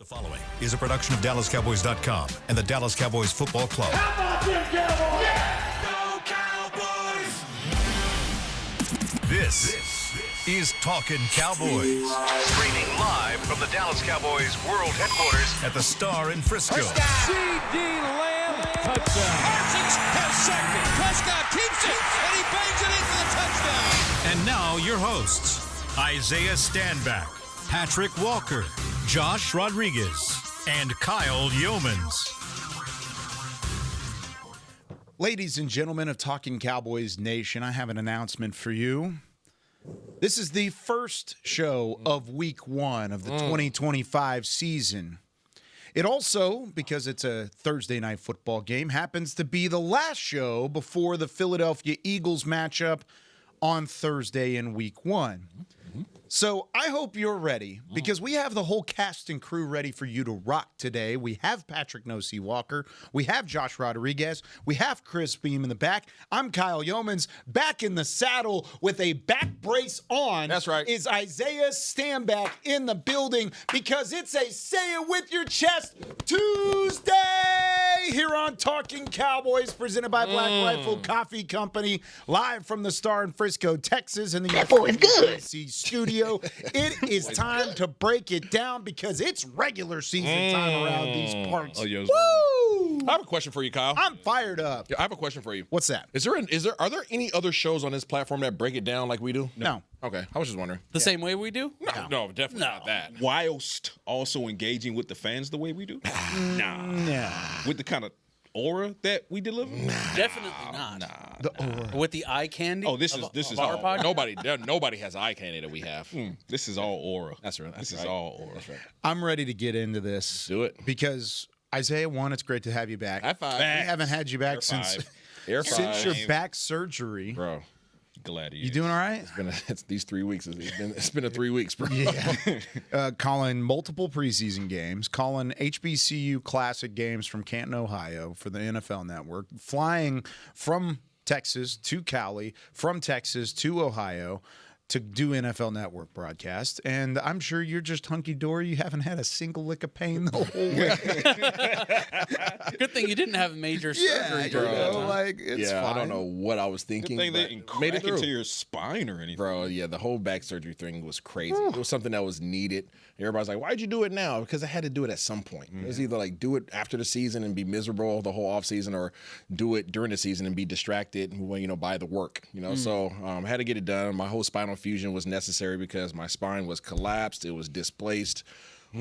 The following is a production of DallasCowboys.com and the Dallas Cowboys Football Club. How about them Cowboys? Yeah! Go Cowboys! This is Talkin Cowboys. Streaming live from the Dallas Cowboys World Headquarters at the Star in Frisco. CeeDee Lamb, touchdown. Parsons has second. Prescott keeps it, and he bangs it in for the touchdown. And now your hosts, Isaiah Stanback, Patrik Walker, Josh Rodriguez, and Kyle Youmans. Ladies and gentlemen of Talkin Cowboys Nation, I have an announcement for you. This is the first show of week 1 of the 2025 season. It also, because it's a Thursday night football game, happens to be the last show before the Philadelphia Eagles matchup on Thursday in week 1. So I hope you're ready, because we have the whole cast and crew ready for you to rock today. We have Patrik "No-C" Walker. We have Josh Rodriguez. We have Chris Beam in the back. I'm Kyle Youmans. Back in the saddle with a back brace on. That's right. Is Isaiah Stanback in the building, because it's a Say It With Your Chest Tuesday here on Talkin Cowboys, presented by Black Rifle Coffee Company, live from the Star in Frisco, Texas, in the USC studio. It is time to break it down, because it's regular season time around these parts. Oh, yes. Woo! I have a question for you, Kyle. I'm fired up. Yeah, I have a question for you. What's that? Are there any other shows on this platform that break it down like we do? No. Okay, I was just wondering. The same way we do? No, definitely not that. Whilst also engaging with the fans the way we do? Nah. With the kind of aura that we deliver? Definitely not. The aura. With the eye candy? Oh, this is our all podcast? Nobody has eye candy that we have. This is all aura. That's right. This is all aura. That's right. I'm ready to get into this. Do it. Because Isaiah, one, it's great to have you back. High five. We haven't had you back Air since five. Air since your five. back surgery. Bro, Glad You doing all right? it's these 3 weeks. It's been a 3 weeks, bro. Yeah. Calling multiple preseason games, calling HBCU Classic games from Canton, Ohio for the NFL Network, flying from Texas to Cali, from Texas to Ohio to do NFL Network broadcast. And I'm sure you're just hunky-dory. You haven't had a single lick of pain the whole way. Good thing you didn't have major surgery you during that know, time. like, it's fine. I don't know what I was Good thinking. thing they but didn't made it crack through. into your spine or anything. Bro, yeah, the whole back surgery thing was crazy. It was something that was needed. Everybody's like, why'd you do it now? Because I had to do it at some point. It was either like do it after the season and be miserable the whole offseason, or do it during the season and be distracted, by the work. So I had to get it done. My whole spinal fusion was necessary because my spine was collapsed. It was displaced.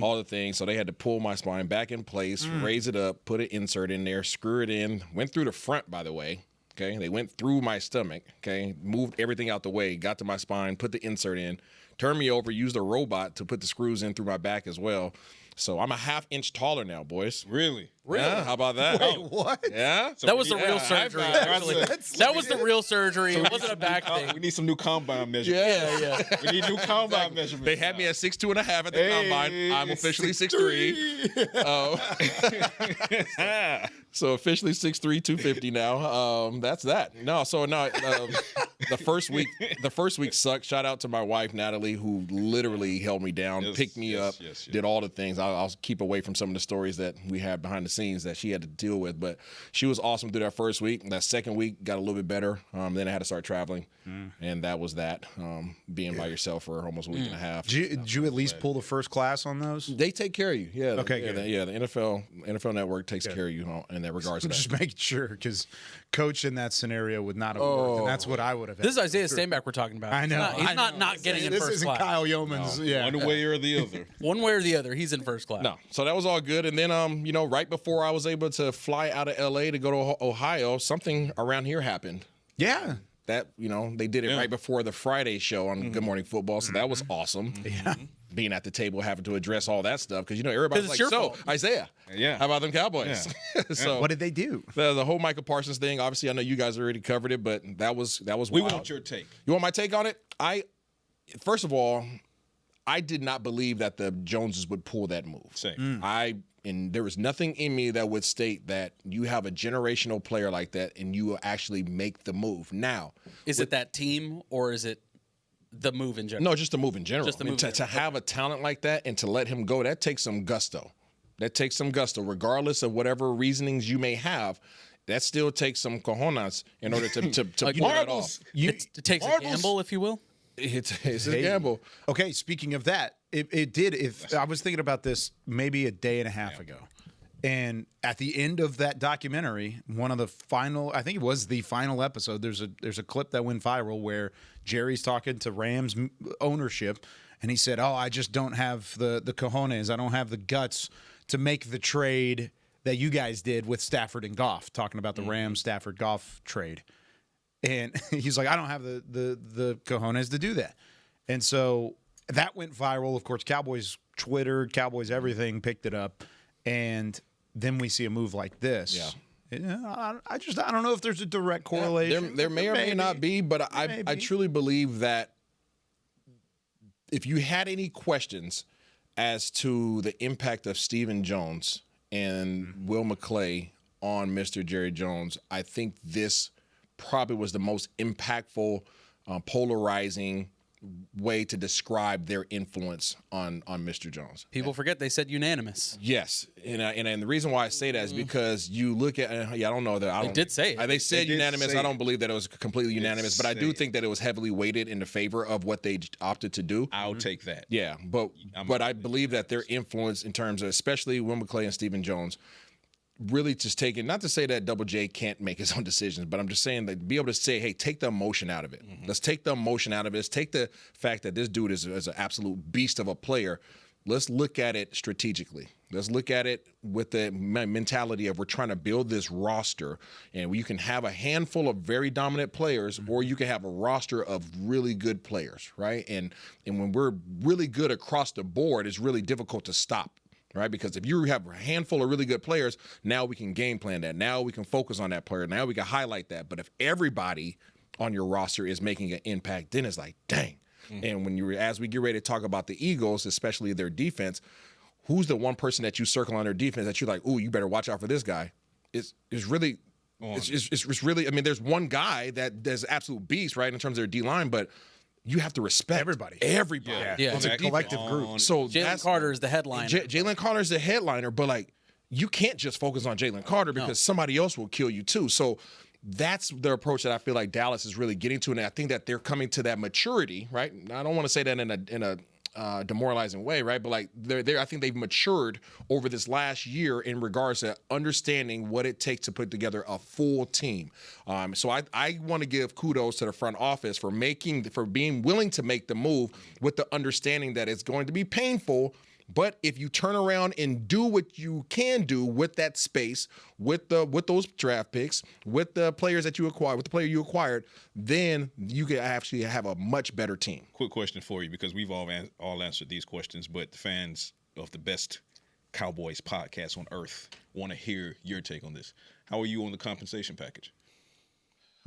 All the things. So they had to pull my spine back in place, raise it up, put an insert in there, screw it in. Went through the front, by the way. Okay. They went through my stomach. Okay. Moved everything out the way, got to my spine, put the insert in, turned me over, used a robot to put the screws in through my back as well. So I'm a half-inch taller now, boys. Really? Yeah, how about that? Wait, what? Yeah. That was the real surgery, actually. That was the real surgery. It wasn't a back thing. We need some new combine measurements. Yeah. We need new combine measurements. They had me at 6'2" and a half at the combine. I'm officially 6'3". So officially 6'3", 250 now. That's that. No, so no. The first week sucked. Shout out to my wife Natalie, who literally held me down, picked me up, did all the things. I'll keep away from some of the stories that we had behind the scenes that she had to deal with, but she was awesome through that first week. That second week got a little bit better. Then I had to start traveling, and that was that. Being by yourself for almost a week and a half. Did you at least pull the first class on those? They take care of you. Yeah. Okay, The NFL Network takes care of you in that regards. I'm just making sure, because Coach in that scenario would not have worked, and that's what I would have. This is Isaiah Stanback we're talking about. I know. He's not getting in this first isn't class. Kyle Youmans. Yeah. One way or the other. One way or the other, he's in first class. No, so that was all good, and then right before I was able to fly out of LA to go to Ohio, something around here happened. Yeah. That they did it right before the Friday show on Good Morning Football, so that was awesome. Yeah. Being at the table, having to address all that stuff, because everybody's it's like, your "So, fault." Isaiah, how about them Cowboys?" So What did they do? the whole Michael Parsons thing. Obviously, I know you guys already covered it, but that was We wild. want your take. You want my take on it? First of all, I did not believe that the Joneses would pull that move. Same. And there was nothing in me that would state that you have a generational player like that and you will actually make the move. Now, Is it that team, or is it the move in general? No, just the move in general. Just the I mean, move in to have a talent like that and to let him go, that takes some gusto. That takes some gusto, regardless of whatever reasonings you may have. That still takes some cojones in order to pull that off. It takes a gamble, if you will. It's a gamble. Okay, speaking of that, it did. If I was thinking about this maybe a day and a half ago, and at the end of that documentary, one of the final, I think it was the final episode. There's a clip that went viral where Jerry's talking to Rams ownership, and he said, "Oh, I just don't have the cojones. I don't have the guts to make the trade that you guys did with Stafford and Goff." Talking about the Rams Stafford Goff trade. And he's like, I don't have the cojones to do that. And so that went viral. Of course, Cowboys Twitter, Cowboys everything picked it up. And then we see a move like this. Yeah. I don't know if there's a direct correlation. There may or may not be, but I truly believe that if you had any questions as to the impact of Stephen Jones and Will McClay on Mr. Jerry Jones, I think this probably was the most impactful, polarizing way to describe their influence on Mr. Jones. People forget they said unanimous. Yes, and the reason why I say that is because you look at I don't know that I don't. They did say it. They said They did unanimous. say I don't believe that it was completely unanimous, but I do think that it was heavily weighted in the favor of what they opted to do. I'll take that. Yeah, but I believe that their influence in terms of especially Will McClay and Stephen Jones really just taking, not to say that Double J can't make his own decisions, but I'm just saying that be able to say, hey, take the emotion out of it. Let's take the emotion out of it. Let's take the fact that this dude is an absolute beast of a player. Let's look at it strategically. Let's look at it with the mentality of we're trying to build this roster, and you can have a handful of very dominant players, or you can have a roster of really good players, right? And when we're really good across the board, it's really difficult to stop. Right, because if you have a handful of really good players, now we can game plan that. Now we can focus on that player. Now we can highlight that. But if everybody on your roster is making an impact, then it's like, dang. And when as we get ready to talk about the Eagles, especially their defense, who's the one person that you circle on their defense that you're like, ooh, you better watch out for this guy? It's really. It's really. I mean, there's one guy that's absolute beast, right, in terms of their D line, but you have to respect everybody. Yeah. It's a collective group. So Jalen Carter is the headliner. Jalen Carter is the headliner, but like you can't just focus on Jalen Carter because somebody else will kill you too. So that's the approach that I feel like Dallas is really getting to, and I think that they're coming to that maturity. Right? I don't want to say that in a demoralizing way, right? But like I think they've matured over this last year in regards to understanding what it takes to put together a full team. So I want to give kudos to the front office for being willing to make the move with the understanding that it's going to be painful. But if you turn around and do what you can do with that space, with those draft picks, with the players that you acquired, with the player you acquired, then you can actually have a much better team. Quick question for you, because we've all answered these questions, but the fans of the best Cowboys podcast on earth want to hear your take on this. How are you on the compensation package?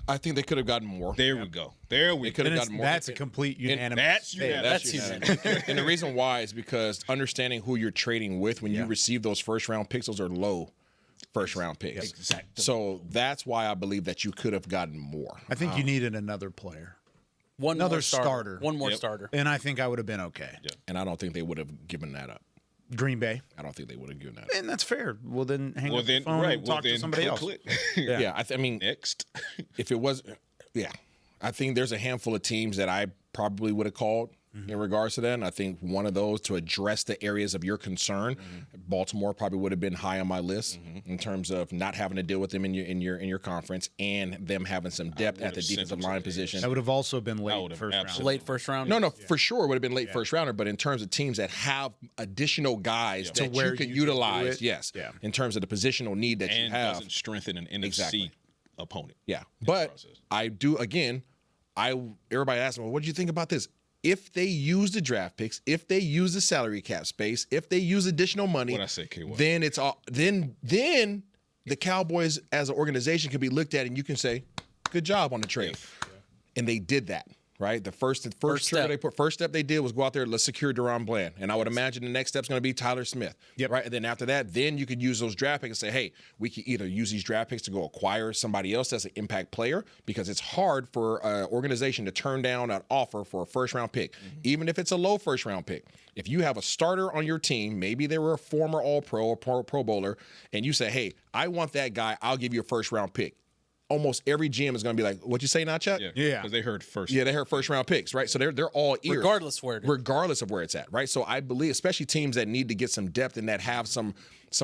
I think they could have gotten more. There we go. There we could go. have gotten more. That's a complete unanimous. That's unanimous. That's unanimous. And the reason why is because understanding who you're trading with when you receive those first-round picks, those are low first-round picks. Exactly. So that's why I believe that you could have gotten more. I think you needed another player. Another starter. One more starter. And I think I would have been okay. And I don't think they would have given that up. Green Bay. I don't think they would have given that up. And that's fair. Well, then hang up the phone and talk to somebody else. Yeah, I mean, Next. if it was, I think there's a handful of teams that I probably would have called in regards to that. And I think one of those to address the areas of your concern, Baltimore probably would have been high on my list in terms of not having to deal with them in your conference and them having some depth at the defensive line position. That would have also been late first round. Late first round. No, for sure it would have been late first rounder. But in terms of teams that have additional guys that you can utilize, in terms of the positional need that you have, doesn't strengthen an NFC opponent. Yeah, but I do again. Everybody asks me, well, what do you think about this? If they use the draft picks, if they use the salary cap space, if they use additional money, What I say, KY? then it's all. Then the Cowboys as an organization can be looked at, and you can say, "Good job on the trade," and they did that. right? The first step they did was go out there, let's secure DaRon Bland. And I would imagine the next step's going to be Tyler Smith, right? And then after that, then you could use those draft picks and say, hey, we can either use these draft picks to go acquire somebody else that's an impact player, because it's hard for an organization to turn down an offer for a first-round pick, even if it's a low first-round pick. If you have a starter on your team, maybe they were a former All-Pro or Pro Bowler, and you say, hey, I want that guy, I'll give you a first-round pick. Almost every GM is going to be like, "What you say now, Chuck?" Yeah, because they heard first. Yeah, they heard first round picks, right? So they're all ears, regardless of where it's at, right? So I believe, especially teams that need to get some depth and that have some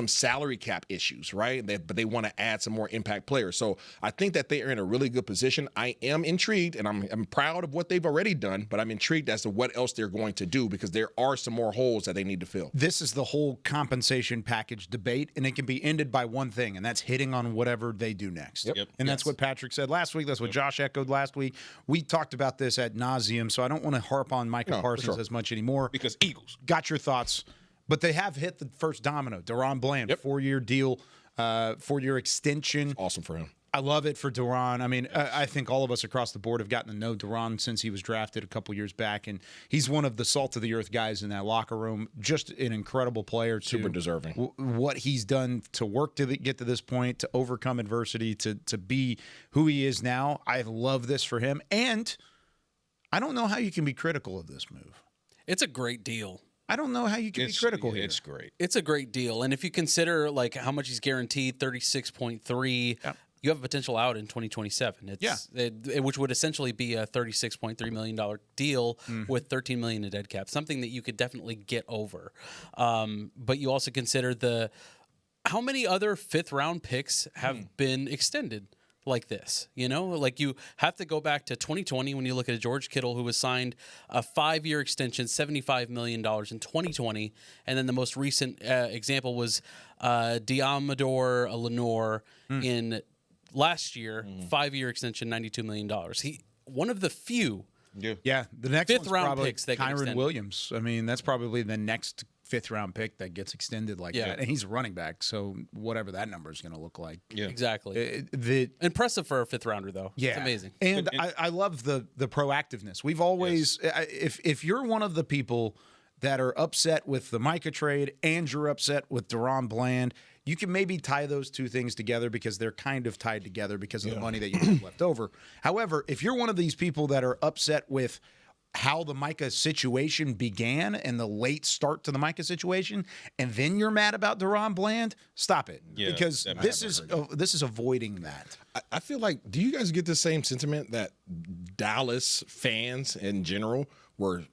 salary cap issues, right? But they want to add some more impact players. So I think that they are in a really good position. I am intrigued, and I'm proud of what they've already done, but I'm intrigued as to what else they're going to do, because there are some more holes that they need to fill. This is the whole compensation package debate, and it can be ended by one thing, and that's hitting on whatever they do next. Yep. And that's what Patrik said last week. That's what Josh echoed last week. We talked about this ad nauseum, so I don't want to harp on Micah Parsons as much anymore. Because Eagles. Got your thoughts. But they have hit the first domino. DaRon Bland, 4-year deal, 4-year extension. Awesome for him. I love it for DaRon. I mean, I think all of us across the board have gotten to know DaRon since he was drafted a couple years back, and he's one of the salt-of-the-earth guys in that locker room. Just an incredible player. Super deserving. What he's done to work to get to this point, to overcome adversity, to be who he is now. I love this for him, and I don't know how you can be critical of this move. It's a great deal. I don't know how you can be critical here. It's great. It's a great deal. And if you consider like how much he's guaranteed, 36.3, you have a potential out in 2027. Which would essentially be a $36.3 million deal with $13 million in dead cap, something that you could definitely get over. But you also consider how many other fifth-round picks have been extended like this, like you have to go back to 2020 when you look at a George Kittle who was signed a 5-year extension, $75 million in 2020, and then the most recent example was Diamador Lenore in last year, 5-year extension, $92 million. One of the few the next fifth-round picks that Kyron Williams. I mean, that's probably the next fifth-round pick that gets extended like that. And he's a running back, so whatever that number is going to look like. Yeah, exactly. Impressive for a fifth-rounder, though. Yeah. It's amazing. And I love the proactiveness. We've always, if you're one of the people that are upset with the Micah trade and you're upset with DaRon Bland, you can maybe tie those two things together because they're kind of tied together because of the money that you have left over. However, if you're one of these people that are upset with how the Micah situation began and the late start to the Micah situation, and then you're mad about DaRon Bland, stop it. Because this is avoiding that. I feel like, do you guys get the same sentiment that Dallas fans in general were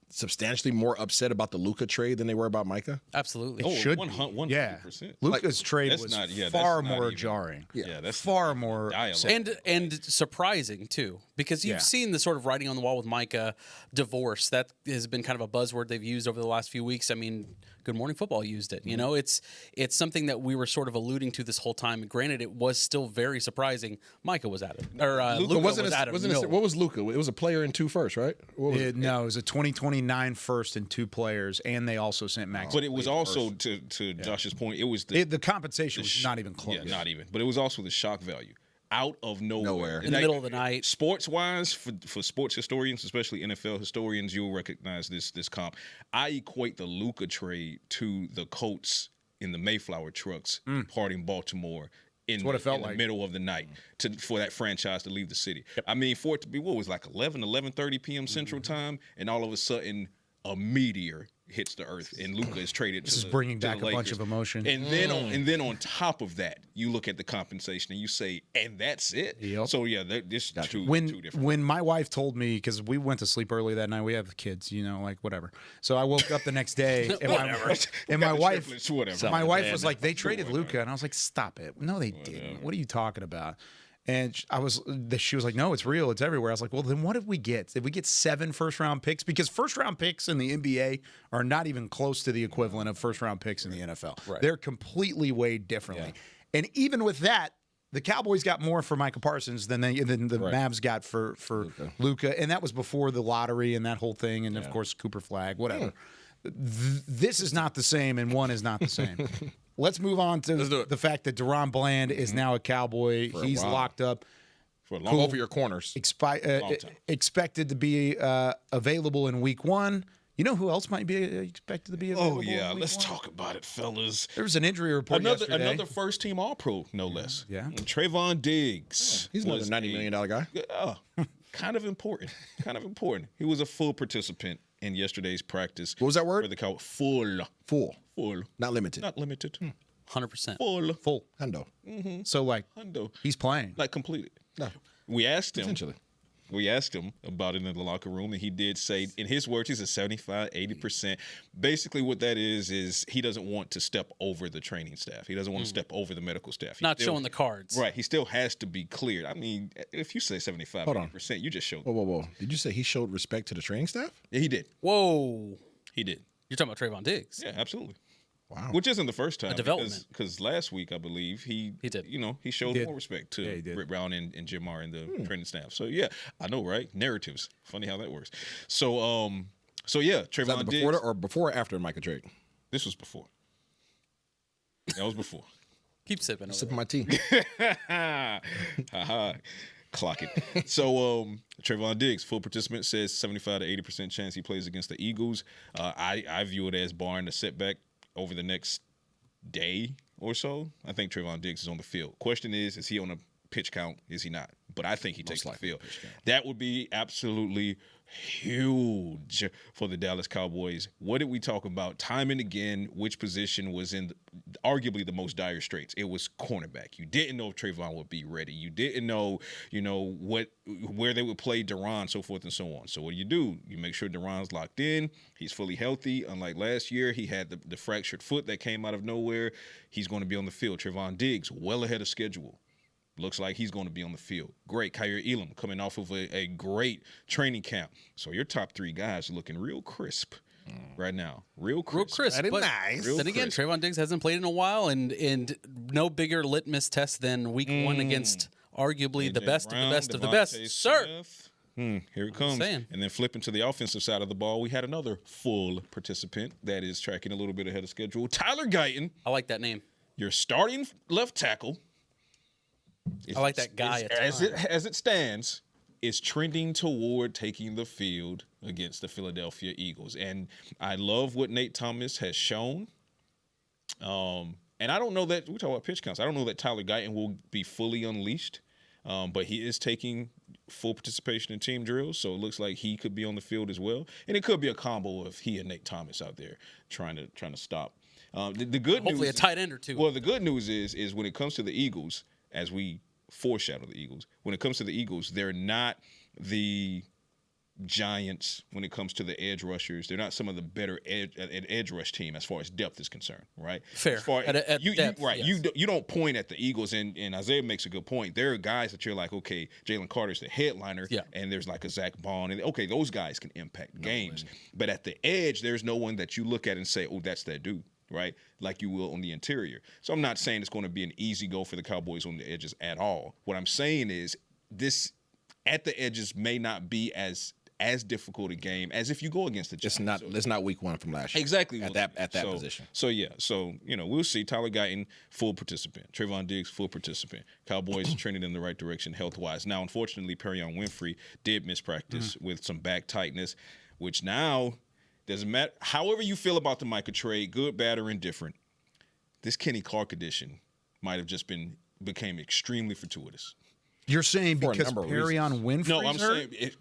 substantially more upset about the Luka trade than they were about Micah? Absolutely. It should 100%. Luka's trade was far more jarring. Yeah, that's far more and surprising too, because you've seen the sort of writing on the wall with Micah. Divorce, that has been kind of a buzzword they've used over the last few weeks. I mean, Good Morning Football used it. It's something that we were sort of alluding to this whole time. Granted, it was still very surprising. Micah was at it, or Luka was at it. What was Luka? It was a player and 2 firsts, right? No, it was a 2029 first and 2 players, and they also sent Max. But it was also to Josh's point. It was the compensation was not even close. Yeah, not even. But it was also the shock value. Out of nowhere. In the middle of the night. Sports-wise, for sports historians, especially NFL historians, you'll recognize this comp. I equate the Luka trade to the Colts in the Mayflower trucks parting Baltimore in the middle of the night for that franchise to leave the city. Yep. I mean, for it to be, 11:30 p.m. Central Time, and all of a sudden a meteor hits the earth and Luka is traded. This is bringing back a bunch of emotion. And then on top of that, you look at the compensation and you say, and that's it. Yep. So this two different. When my wife told me, because we went to sleep early that night, we have kids, whatever. So I woke up the next day and my wife was like, they traded Luka, and I was like, stop it. No, they didn't. What are you talking about? And she was like, no, it's real. It's everywhere. I was like, well, then what did we get? Did we get 7 first-round picks? Because first-round picks in the NBA are not even close to the equivalent of first-round picks in the NFL. Right. They're completely weighed differently. Yeah. And even with that, the Cowboys got more for Micah Parsons than the Mavs got for Luka. And that was before the lottery and that whole thing. And, of course, Cooper Flag, whatever. This is not the same, and one is not the same. Let's move on to the fact that DaRon Bland is now a Cowboy. He's locked up. For a long Over your corners. Expected to be available in week 1. You know who else might be expected to be available? Oh, yeah. in week Let's 1? talk about it, fellas. There was an injury report yesterday. Another first-team All-Pro, no less. Yeah. Trayvon Diggs. He's another $90 million guy. Kind of important. He was a full participant in yesterday's practice. What was that word? For the Cowboys. Full. Not limited. Not limited. 100%. Full. Hundo. So, like, Hundo. he's playing. Like, completed. No. We asked him. Essentially. We asked him about it in the locker room, and he did say, in his words, he's a 75, 80%. Basically, what that is he doesn't want to step over the training staff. He doesn't want to step over the medical staff. Not showing the cards. Right. He still has to be cleared. I mean, if you say 75, 80%, you just showed. Whoa. Did you say he showed respect to the training staff? Yeah, he did. Whoa. He did. You're talking about Trayvon Diggs. Yeah, absolutely. Wow. Which isn't the first time. Development. Because last week, I believe, he did. He showed more respect to Britt Brown and Jim Moore and the training staff. So, yeah, I know, right? Narratives. Funny how that works. So, yeah, Trayvon Diggs. Before or after Micah Drake? This was before. That was before. Keep sipping. Sipping my tea. Clock it. So, Trayvon Diggs, full participant, says 75 to 80% chance he plays against the Eagles. I view it as barring a setback over the next day or so. I think Trayvon Diggs is on the field. Question is he on a pitch count? Is he not? But I think he takes the field. That would be absolutely huge for the Dallas Cowboys. What did we talk about? Time and again, which position was in arguably the most dire straits? It was cornerback. You didn't know if Trayvon would be ready. You didn't know, where they would play DaRon, so forth and so on. So what do? You make sure DaRon's locked in. He's fully healthy. Unlike last year, he had the fractured foot that came out of nowhere. He's going to be on the field. Trayvon Diggs, well ahead of schedule. Looks like he's going to be on the field. Great. Kyrie Elam coming off of a great training camp. So your top 3 guys are looking real crisp right now. Real crisp. That is nice. Then again, Trayvon Diggs hasn't played in a while, and no bigger litmus test than week 1 against arguably the best of the best of the best. Sir. Here it comes. And then flipping to the offensive side of the ball, we had another full participant that is tracking a little bit ahead of schedule. Tyler Guyton. I like that name. Your starting left tackle. I like that guy. As it stands, is trending toward taking the field against the Philadelphia Eagles. And I love what Nate Thomas has shown. And I don't know that, we talk about pitch counts, I don't know that Tyler Guyton will be fully unleashed. But he is taking full participation in team drills, so it looks like he could be on the field as well. And it could be a combo of he and Nate Thomas out there trying to stop. The good news, hopefully a tight end or two. Well, the good news is when it comes to the Eagles, as we foreshadow the Eagles, when it comes to the Eagles, they're not the giants when it comes to the edge rushers. They're not some of the better edge rush team as far as depth is concerned, right? Fair. As far at you, depth, right. Yes. You don't point at the Eagles, and Isaiah makes a good point. There are guys that you're like, okay, Jalen Carter's the headliner, and there's like a Zach Bond, and okay, those guys can impact games. But at the edge, there's no one that you look at and say, oh, that's that dude, right? Like you will on the interior. So I'm not saying it's going to be an easy go for the Cowboys on the edges at all. What I'm saying is this at the edges may not be as difficult a game as if you go against the Giants. It's not week 1 from last year. Exactly. At that position. So we'll see. Tyler Guyton, full participant. Trayvon Diggs, full participant. Cowboys trending in the right direction health-wise. Now, unfortunately, Perrion Winfrey did miss practice with some back tightness, which now doesn't matter. However you feel about the Micah trade, good, bad, or indifferent, this Kenny Clark edition might have just became extremely fortuitous. You're saying For a because number of Perrion Winfrey's No, I'm hurt? saying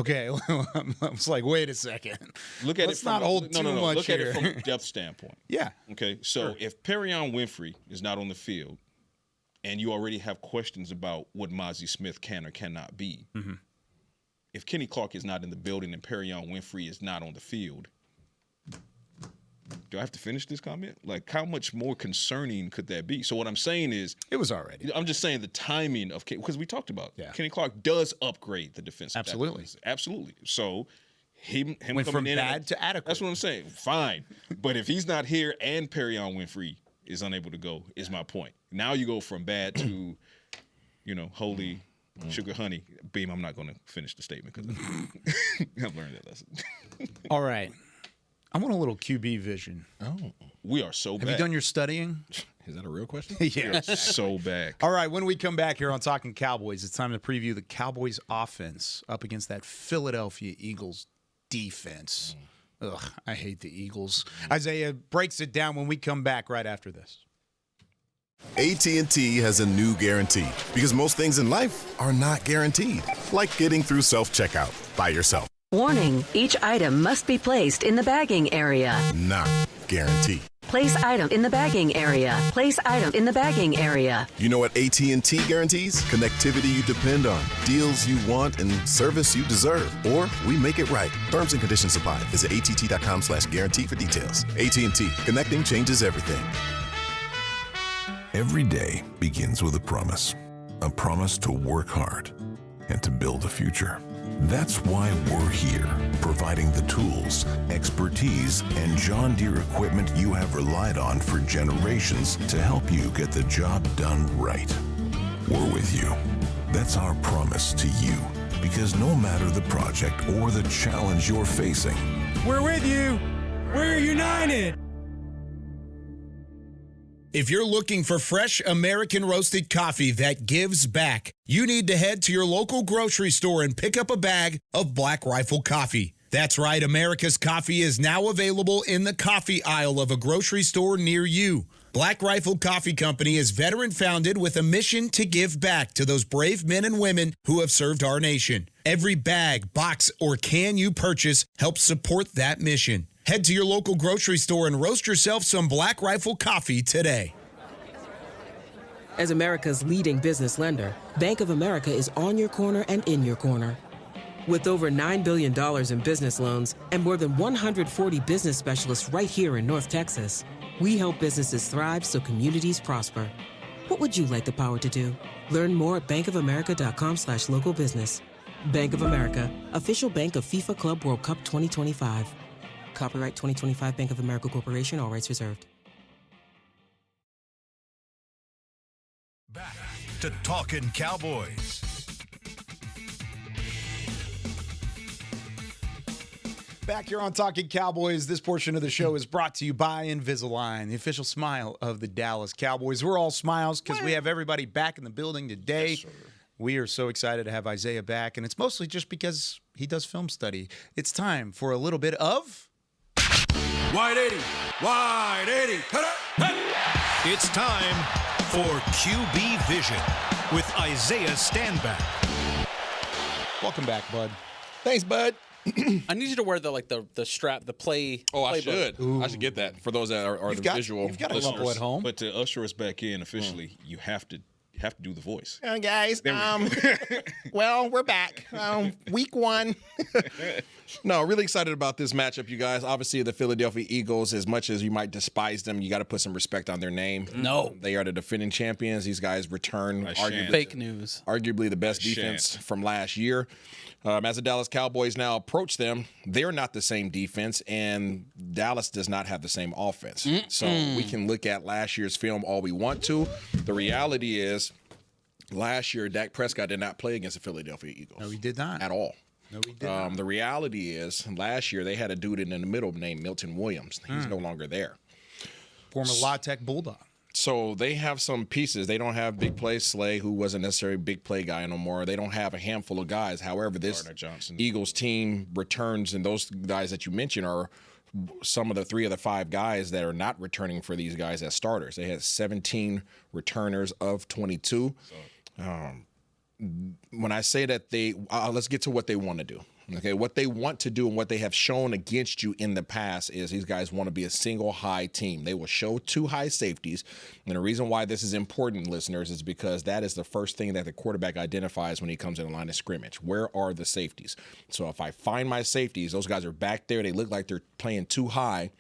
Okay, I was like, wait a second. Look at Let's it from not hold too much Look here. at it from a depth standpoint. Yeah. Okay, so if Perrion Winfrey is not on the field, and you already have questions about what Mozzie Smith can or cannot be, if Kenny Clark is not in the building and Perrion Winfrey is not on the field, do I have to finish this comment? Like, how much more concerning could that be? So what I'm saying is, It was already. I'm just saying the timing of because we talked about Kenny Clark does upgrade the defensive Absolutely. tackles. Absolutely. So him Went coming from in bad to adequate. That's what I'm saying. Fine, but if he's not here and Perrion Winfrey is unable to go, is my point. Now you go from bad to, holy sugar honey. Beam, I'm not going to finish the statement because I've learned that lesson. All right. I want a little QB vision. Oh, We are so Have back. you done your studying? is that a real question? Yeah. So back. All right, when we come back here on Talking Cowboys, it's time to preview the Cowboys offense up against that Philadelphia Eagles defense. Ugh, I hate the Eagles. Isaiah breaks it down when we come back right after this. AT&T has a new guarantee because most things in life are not guaranteed, like getting through self-checkout by yourself. Warning, each item must be placed in the bagging area. Not guaranteed. Place item in the bagging area. Place item in the bagging area. You know what AT&T guarantees? Connectivity you depend on, deals you want, and service you deserve. Or we make it right. Terms and conditions apply. Visit att.com/guarantee for details. AT&T. Connecting changes everything. Every day begins with a promise to work hard and to build a future. That's why we're here, providing the tools, expertise, and John Deere equipment you have relied on for generations to help you get the job done right. We're with you. That's our promise to you, because no matter the project or the challenge you're facing, we're with you. We're united. If you're looking for fresh American roasted coffee that gives back, you need to head to your local grocery store and pick up a bag of Black Rifle coffee. That's right, America's coffee is now available in the coffee aisle of a grocery store near you. Black Rifle Coffee Company is veteran-founded with a mission to give back to those brave men and women who have served our nation. Every bag, box, or can you purchase helps support that mission. Head to your local grocery store and roast yourself some Black Rifle coffee today. As America's leading business lender, Bank of America is on your corner and in your corner. With over $9 billion in business loans and more than 140 business specialists right here in North Texas, we help businesses thrive so communities prosper. What would you like the power to do? Learn more at bankofamerica.com/local business. Bank of America, official bank of FIFA Club World Cup 2025. Copyright 2025 Bank of America Corporation, all rights reserved. Back to Talkin Cowboys. Back here on Talking Cowboys, this portion of the show is brought to you by Invisalign, the official smile of the Dallas Cowboys. We're all smiles because we have everybody back in the building today. Yes, we are so excited to have Isaiah back, and it's mostly just because he does film study. It's time for a little bit of... Wide 80. Wide 80. It's time for QB Vision with Isaiah Stanback. Welcome back, bud. Thanks, bud. I need you to wear the strap, the play. Oh, I playbook. should. Ooh. I should get that for those that are the visual. You've got a listeners. couple at home. But to usher us back in officially, you have to do the voice. Guys, well, we're back. Week 1. No, really excited about this matchup, you guys. Obviously, the Philadelphia Eagles, as much as you might despise them, you got to put some respect on their name. No. They are the defending champions. These guys return fake news. Arguably the best defense from last year. As the Dallas Cowboys now approach them, they're not the same defense, and Dallas does not have the same offense. So we can look at last year's film all we want to. The reality is, last year, Dak Prescott did not play against the Philadelphia Eagles. No, he did not. At all. No, he did not. The reality is, last year, they had a dude in the middle named Milton Williams. He's no longer there. Former La Tech Bulldog. So they have some pieces. They don't have big play Slay, who wasn't necessarily a big play guy no more. They don't have a handful of guys. However, this Eagles team returns, and those guys that you mentioned are some of the 3 of the 5 guys that are not returning for these guys as starters. They had 17 returners of 22. When I say that let's get to what they want to do. Okay, what they want to do and what they have shown against you in the past is these guys want to be a single high team. They will show 2 high safeties. And the reason why this is important, listeners, is because that is the first thing that the quarterback identifies when he comes in the line of scrimmage. Where are the safeties? So if I find my safeties, those guys are back there. They look like they're playing too high.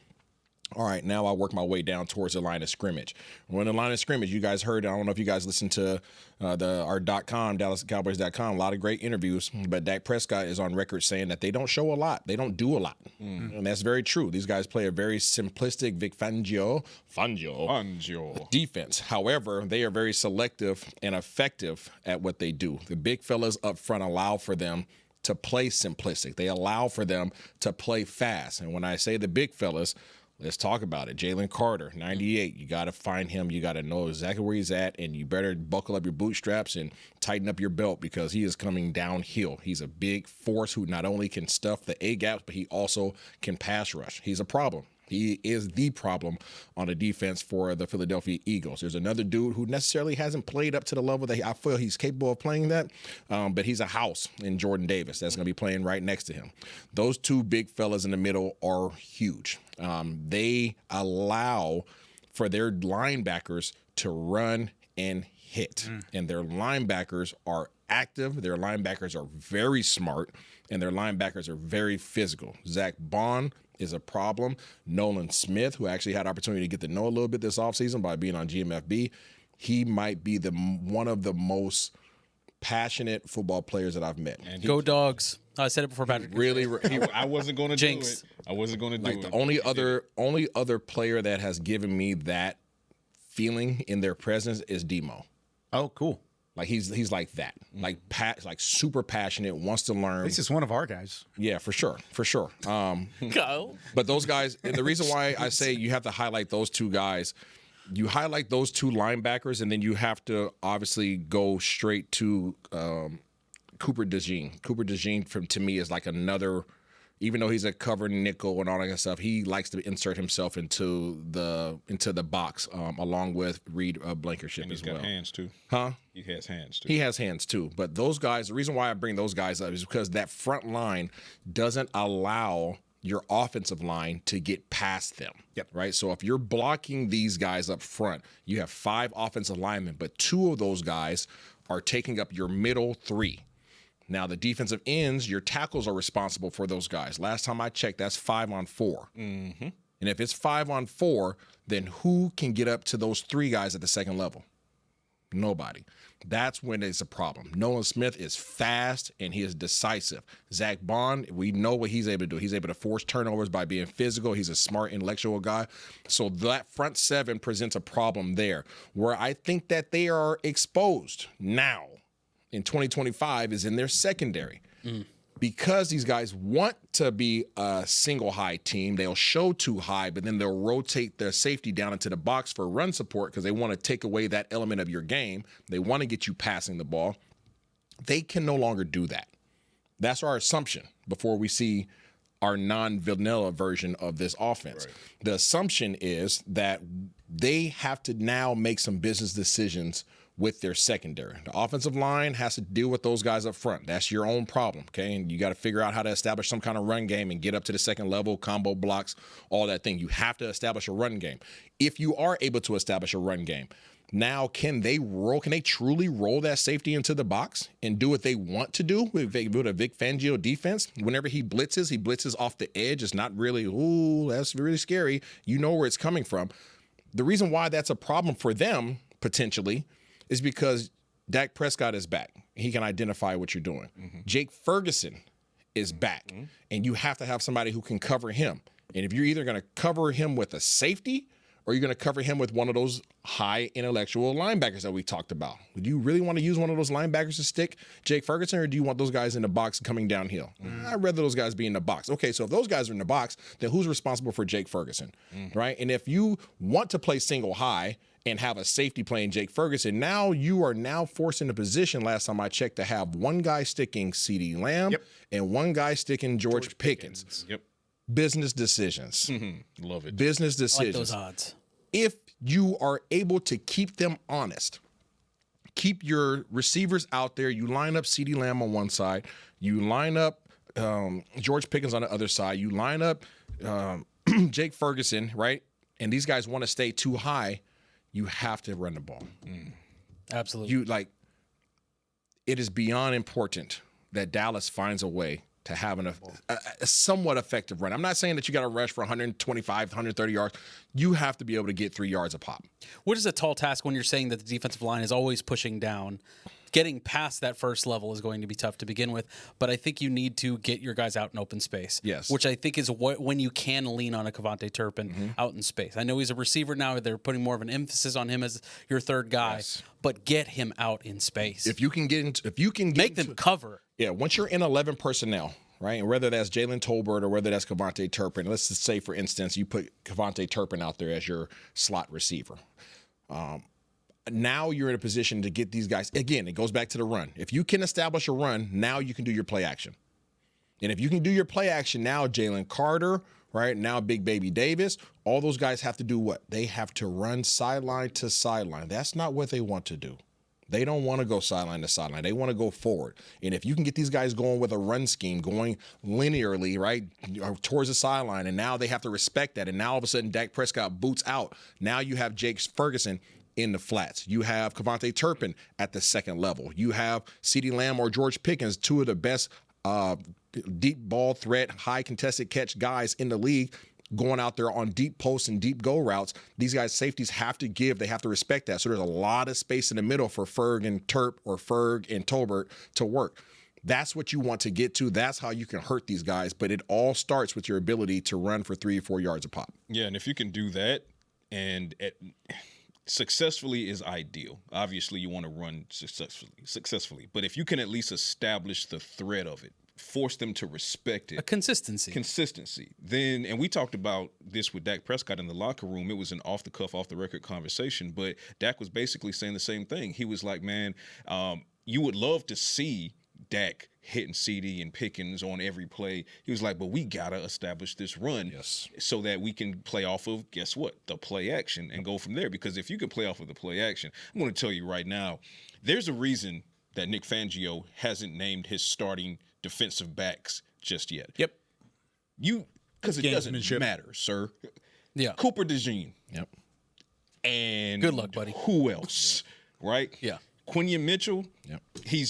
All right, now I work my way down towards the line of scrimmage. When the line of scrimmage, you guys heard, I don't know if you guys listened to our .com, DallasCowboys.com, a lot of great interviews, but Dak Prescott is on record saying that they don't show a lot. They don't do a lot. And that's very true. These guys play a very simplistic Vic Fangio defense. However, they are very selective and effective at what they do. The big fellas up front allow for them to play simplistic. They allow for them to play fast. And when I say the big fellas, let's talk about it. Jalen Carter, 98. You got to find him. You got to know exactly where he's at, and you better buckle up your bootstraps and tighten up your belt because he is coming downhill. He's a big force who not only can stuff the A-gaps, but he also can pass rush. He's a problem. He is the problem on the defense for the Philadelphia Eagles. There's another dude who necessarily hasn't played up to the level that I feel he's capable of playing that, but he's a house in Jordan Davis that's going to be playing right next to him. Those two big fellas in the middle are huge. They allow for their linebackers to run and hit, and their linebackers are active. Their linebackers are very smart, and their linebackers are very physical. Zach Bond is a problem. Nolan Smith, who actually had opportunity to get to know a little bit this offseason by being on GMFB, he might be one of the most passionate football players that I've met. Go Dogs. I said it before, Patrick. Really, I wasn't going to do it. I wasn't going to do it. The only other player that has given me that feeling in their presence is Demo. Oh, cool. Like he's like that, like super passionate, wants to learn. This is one of our guys. Yeah, for sure. Go. But those guys, and the reason why I say you have to highlight those two guys, you highlight those two linebackers, and then you have to obviously go straight to Cooper DeJean. Cooper DeJean, to me, is like another. Even though he's a cover nickel and all that kind of stuff, he likes to insert himself into the box along with Reed Blankenship as well. He's got hands too. Huh? He has hands too. He has hands too. But those guys, the reason why I bring those guys up is because that front line doesn't allow your offensive line to get past them. Yep. Right? So if you're blocking these guys up front, you have 5 offensive linemen, but 2 of those guys are taking up your middle 3. Now, the defensive ends, your tackles are responsible for those guys. Last time I checked, that's 5 on 4. Mm-hmm. And if it's 5 on 4, then who can get up to those 3 guys at the second level? Nobody. That's when it's a problem. Nolan Smith is fast and he is decisive. Zach Bond, we know what he's able to do. He's able to force turnovers by being physical. He's a smart, intellectual guy. So that front 7 presents a problem there. Where I think that they are exposed now in 2025 is in their secondary. Because these guys want to be a single high team, they'll show 2 high, but then they'll rotate their safety down into the box for run support because they want to take away that element of your game. They want to get you passing the ball. They can no longer do that. That's our assumption before we see our non-vanilla version of this offense. Right. The assumption is that they have to now make some business decisions with their secondary. The offensive line has to deal with those guys up front. That's your own problem, okay? And you got to figure out how to establish some kind of run game and get up to the second level, combo blocks, all that thing. You have to establish a run game. If you are able to establish a run game, now can they truly roll that safety into the box and do what they want to do with a Vic Fangio defense? Whenever he blitzes off the edge. It's not really, ooh, that's really scary. You know where it's coming from. The reason why that's a problem for them, potentially, is because Dak Prescott is back. He can identify what you're doing. Mm-hmm. Jake Ferguson is back, and you have to have somebody who can cover him. And if you're either going to cover him with a safety or you're going to cover him with one of those high intellectual linebackers that we talked about. Would you really want to use one of those linebackers to stick Jake Ferguson, or do you want those guys in the box coming downhill? I'd rather those guys be in the box. Okay, so if those guys are in the box, then who's responsible for Jake Ferguson, right? And if you want to play single high and have a safety playing Jake Ferguson, now you are forced in a position, last time I checked, to have one guy sticking CeeDee Lamb and one guy sticking George Pickens. Yep. Business decisions. Love it. Business decisions. I like those odds. If you are able to keep them honest, keep your receivers out there, you line up CeeDee Lamb on one side, you line up George Pickens on the other side, you line up Jake Ferguson, right? And these guys want to stay too high, you have to run the ball. Absolutely. It is beyond important that Dallas finds a way to have a somewhat effective run. I'm not saying that you got to rush for 125, 130 yards. You have to be able to get 3 yards a pop. What is a tall task when you're saying that the defensive line is always pushing down? getting past that first level is going to be tough to begin with. But I think you need to get your guys out in open space. Yes. Which I think is when you can lean on a Kevontae Turpin out in space. I know he's a receiver now. They're putting more of an emphasis on him as your third guy. Yes. But get him out in space. If you can make them cover. Yeah, once you're in 11 personnel, right, and whether that's Jalen Tolbert or whether that's Kevontae Turpin, let's just say, for instance, you put Kevontae Turpin out there as your slot receiver. Now you're in a position to get these guys. Again, it goes back to the run. If you can establish a run, now you can do your play action. And if you can do your play action now, Jalen Carter, right, now Big Baby Davis, all those guys have to do what? They have to run sideline to sideline. That's not what they want to do. They don't want to go sideline to sideline. They want to go forward. And if you can get these guys going with a run scheme, going linearly, right, towards the sideline, and now they have to respect that. And now all of a sudden Dak Prescott boots out. Now you have Jake Ferguson in the flats. You have Kevontae Turpin at the second level. You have CeeDee Lamb or George Pickens, two of the best deep ball threat, high contested catch guys in the league, going out there on deep posts and deep go routes. These guys' safeties have to give. They have to respect that. So there's a lot of space in the middle for Ferg and Turp or Ferg and Tolbert to work. That's what you want to get to. That's how you can hurt these guys. But it all starts with your ability to run for 3 or 4 yards a pop. Yeah, and if you can do that, and successfully is ideal. Obviously, you want to run successfully. But if you can at least establish the threat of it, force them to respect it. A consistency. Then, and we talked about this with Dak Prescott in the locker room. It was an off-the-cuff, off-the-record conversation, but Dak was basically saying the same thing. He was like, man, you would love to see Dak hitting CeeDee and Pickens on every play. He was like, but we got to establish this run so that we can play off of, guess what, the play action and go from there. Because if you can play off of the play action, I'm going to tell you right now, there's a reason that Nick Fangio hasn't named his starting defensive backs just yet. Yep. Because it doesn't matter, sir. Yeah. Cooper DeJean. Yep. And good luck, buddy. Who else? Right? Yeah. Quinion Mitchell, he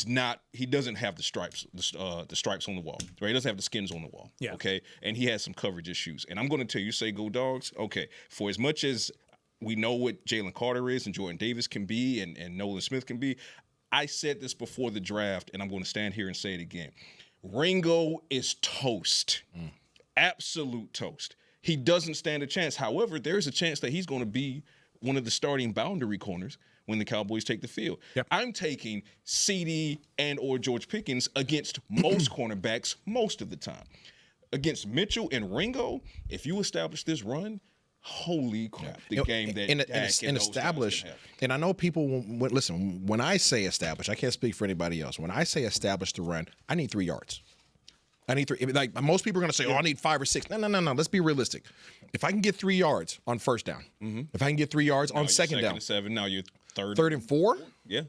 doesn't have the stripes on the wall, right? He doesn't have the skins on the wall, okay? And he has some coverage issues. And I'm going to tell you, say go Dogs, okay, for as much as we know what Jalen Carter is and Jordan Davis can be and Nolan Smith can be, I said this before the draft, and I'm going to stand here and say it again. Ringo is toast, absolute toast. He doesn't stand a chance. However, there's a chance that he's going to be one of the starting boundary corners when the Cowboys take the field. Yep. I'm taking CeeDee and or George Pickens against most cornerbacks most of the time. Against Mitchell and Ringo, if you establish this run, holy crap, the game that and establish. And I know people listen, when I say establish, I can't speak for anybody else. When I say establish the run, I need 3 yards. I need 3. Like most people are going to say, I need 5 or 6. No. Let's be realistic. If I can get 3 yards on first down, if I can get 3 yards on second down, and 7, now you're third and 4. Yeah.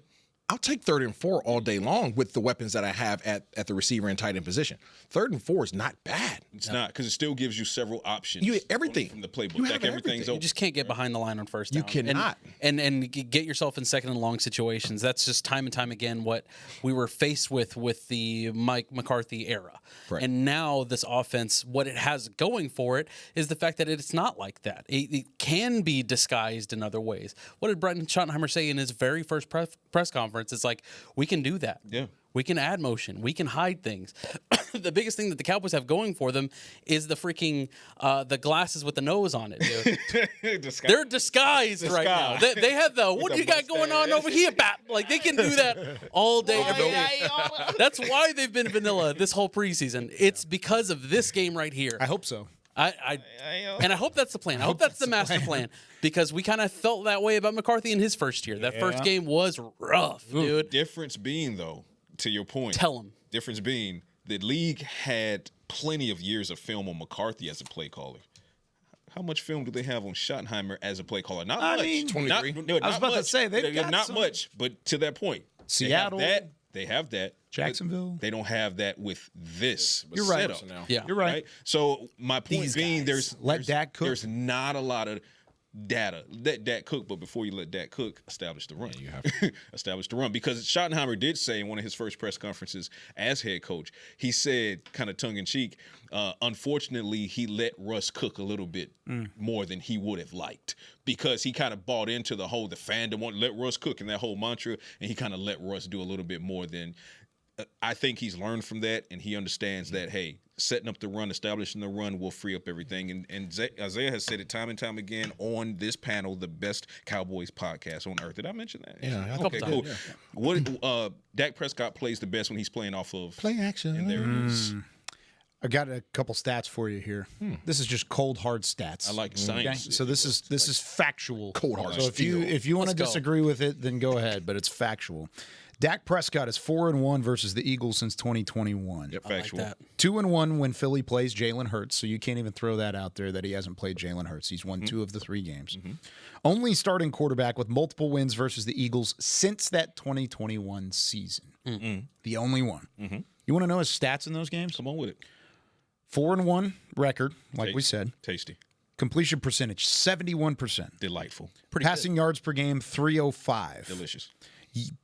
I'll take 3rd and 4 all day long with the weapons that I have at the receiver and tight end position. 3rd and 4 is not bad. It's not, because it still gives you several options. Everything from the playbook. You have everything's open. You just can't get behind the line on first down. You cannot. And get yourself in second and long situations. That's just time and time again what we were faced with the Mike McCarthy era. Right. And now this offense, what it has going for it is the fact that it's not like that. It can be disguised in other ways. What did Brendan Schottenheimer say in his very first press conference? It's like, we can do that. Yeah. We can add motion. We can hide things. The biggest thing that the Cowboys have going for them is the freaking the glasses with the nose on it, dude. They're disguised right now. They have the what do you got going on over here, Bat? Like they can do that all day, every day. That's why they've been vanilla this whole preseason. It's because of this game right here. I hope so. And I hope that's the plan. I hope that's the master plan because we kind of felt that way about McCarthy in his first year. That first game was rough, dude. Difference being, though, to your point. Tell him. Difference being, the league had plenty of years of film on McCarthy as a play caller. How much film do they have on Schottenheimer as a play caller? Not much. 23. I was about to say, they've got not some. much, but to that point. Seattle. They have that. Jacksonville. They don't have that with this You're right. setup. Yeah. You're right. So my point being, there's Dak cook. There's not a lot of data. Let Dak cook, but before you let Dak cook, establish the run. Yeah, you have to establish the run, because Schottenheimer did say in one of his first press conferences as head coach, he said, kind of tongue in cheek, unfortunately, he let Russ cook a little bit more than he would have liked, because he kind of bought into the fandom want to let Russ cook and that whole mantra, and he kind of let Russ do a little bit more than. I think he's learned from that, and he understands that, hey, setting up the run, establishing the run will free up everything. And Isaiah has said it time and time again on this panel, the best Cowboys podcast on earth. Did I mention that? Yeah. Okay, cool. Yeah. What Dak Prescott plays the best when he's playing off of play action. And there it is. I got a couple stats for you here. This is just cold hard stats. I like science. Okay? So this is factual. Cold hard. So if you want to disagree with it, then go ahead. But it's factual. Dak Prescott is 4-1 versus the Eagles since 2021. Yep, factual. Like 2-1 when Philly plays Jalen Hurts. So you can't even throw that out there that he hasn't played Jalen Hurts. He's won 2 of the 3 games. Only starting quarterback with multiple wins versus the Eagles since that 2021 season. The only one. You want to know his stats in those games? Come on with it. 4-1 record, like we said. Tasty. Completion percentage, 71%. Delightful. Passing yards per game, 305. Delicious.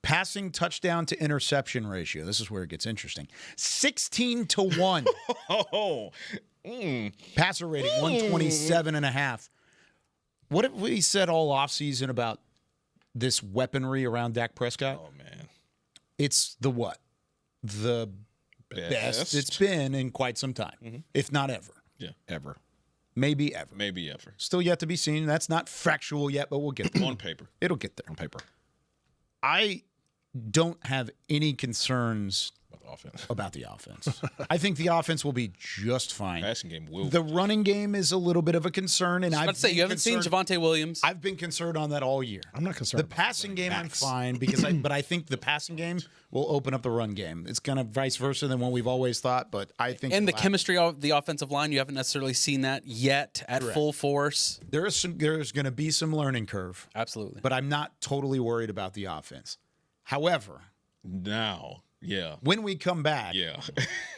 Passing touchdown to interception ratio. This is where it gets interesting. 16-1. Passer rating, 127.5. What have we said all offseason about this weaponry around Dak Prescott? Oh, man. It's the what? The best it's been in quite some time, if not ever. Yeah, ever. Maybe ever. Maybe ever. Still yet to be seen. That's not factual yet, but we'll get there. On paper. It'll get there. On paper. I don't have any concerns about the offense. I think the offense will be just fine. Passing game will. The running game is a little bit of a concern, and I've you haven't seen Javonte Williams. I've been concerned on that all year. I'm not concerned. The passing game, I'm fine but I think the passing game will open up the run game. It's kind of vice versa than what we've always thought, but I think and the chemistry of the offensive line, you haven't necessarily seen that yet at full force. There's going to be some learning curve, absolutely, but I'm not totally worried about the offense. However, now. Yeah. When we come back,